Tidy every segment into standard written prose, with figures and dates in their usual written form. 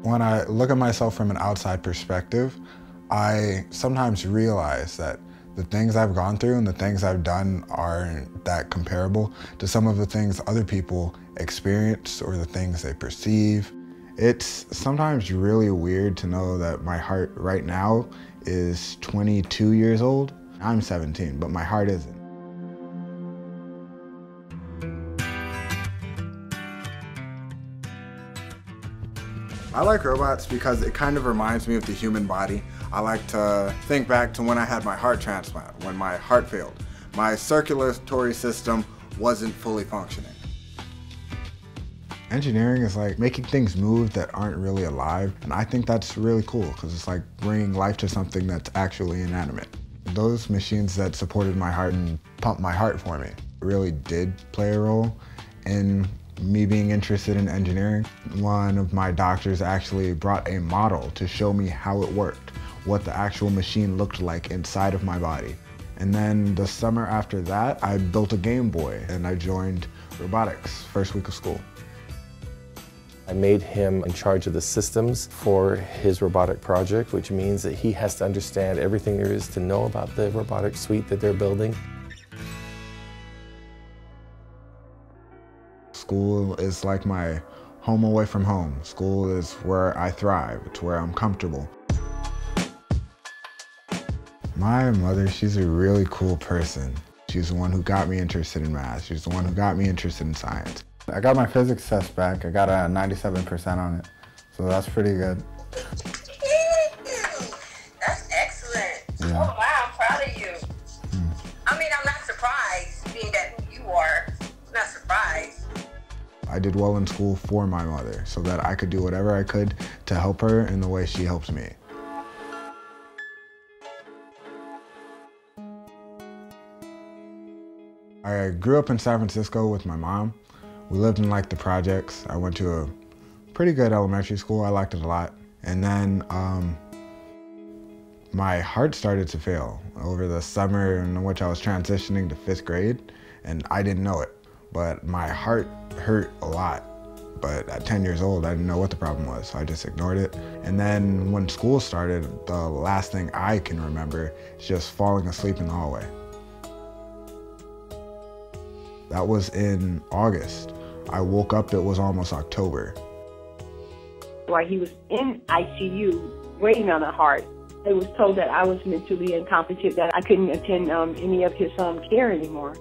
When I look at myself from an outside perspective, I sometimes realize that the things I've gone through and the things I've done aren't that comparable to some of the things other people experience or the things they perceive. It's sometimes really weird to know that my heart right now is 22 years old. I'm 17, but my heart isn't. I like robots because it kind of reminds me of the human body. I like to think back to when I had my heart transplant, when my heart failed. My circulatory system wasn't fully functioning. Engineering is like making things move that aren't really alive, and I think that's really cool because it's like bringing life to something that's actually inanimate. Those machines that supported my heart and pumped my heart for me really did play a role in me being interested in engineering. One of my doctors actually brought a model to show me how it worked, what the actual machine looked like inside of my body. And then the summer after that, I built a Game Boy and I joined robotics first week of school. I made him in charge of the systems for his robotic project, which means that he has to understand everything there is to know about the robotic suite that they're building. School is like my home away from home. School is where I thrive. It's where I'm comfortable. My mother, she's a really cool person. She's the one who got me interested in math. She's the one who got me interested in science. I got my physics test back. I got a 97% on it, so that's pretty good. That's excellent. Yeah. Oh wow, I'm proud of you. I mean, I'm not surprised, being that who you are. I'm not surprised. I did well in school for my mother so that I could do whatever I could to help her in the way she helps me. I grew up in San Francisco with my mom. We lived in like the projects. I went to a pretty good elementary school. I liked it a lot. And then my heart started to fail over the summer in which I was transitioning to 5th grade, and I didn't know it. But my heart hurt a lot. But at 10 years old, I didn't know what the problem was, so I just ignored it. And then when school started, the last thing I can remember is just falling asleep in the hallway. That was in August. I woke up, it was almost October. While he was in ICU waiting on a heart, I was told that I was mentally incompetent, that I couldn't attend any of his care anymore.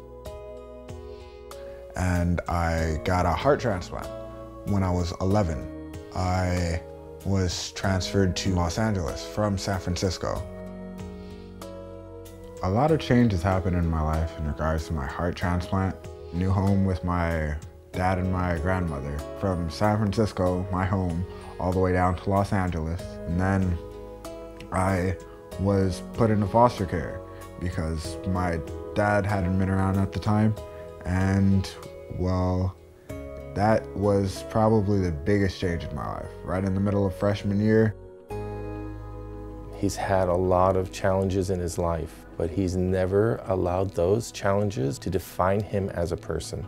And I got a heart transplant when I was 11. I was transferred to Los Angeles from San Francisco. A lot of changes happened in my life in regards to my heart transplant. New home with my dad and my grandmother. From San Francisco, my home, all the way down to Los Angeles. And then I was put into foster care because my dad hadn't been around at the time. And well, that was probably the biggest change in my life, right in the middle of freshman year. He's had a lot of challenges in his life, but he's never allowed those challenges to define him as a person.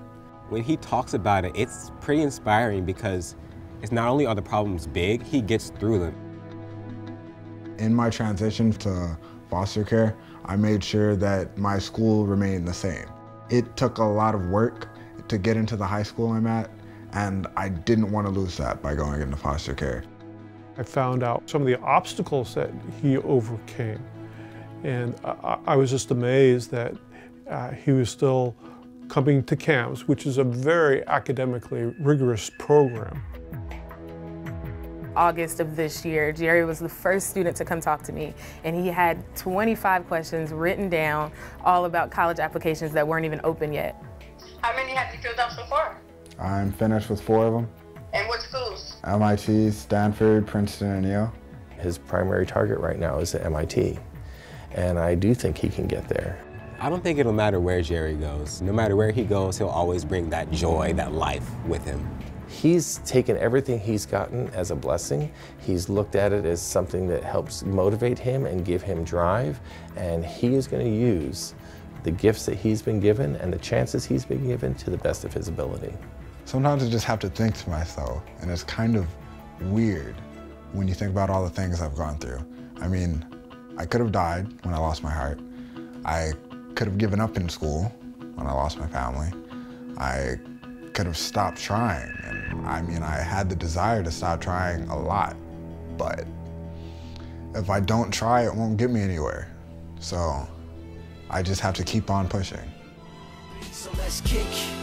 When he talks about it, it's pretty inspiring because it's not only are the problems big, he gets through them. In my transition to foster care, I made sure that my school remained the same. It took a lot of work to get into the high school I'm at, and I didn't want to lose that by going into foster care. I found out some of the obstacles that he overcame, and I was just amazed that he was still coming to CAMS, which is a very academically rigorous program. August of this year, Jerry was the first student to come talk to me, and he had 25 questions written down all about college applications that weren't even open yet. How many have you filled out so far? I'm finished with 4 of them. And what schools? MIT, Stanford, Princeton, and Yale. His primary target right now is at MIT, and I do think he can get there. I don't think it'll matter where Jerry goes. No matter where he goes, he'll always bring that joy, that life with him. He's taken everything he's gotten as a blessing. He's looked at it as something that helps motivate him and give him drive, and he is going to use the gifts that he's been given and the chances he's been given to the best of his ability. Sometimes I just have to think to myself, and it's kind of weird, when you think about all the things I've gone through. I mean, I could have died when I lost my heart. I could have given up in school when I lost my family. I could have stopped trying. And I mean, I had the desire to stop trying a lot, but if I don't try, it won't get me anywhere. So I just have to keep on pushing. So let's kick.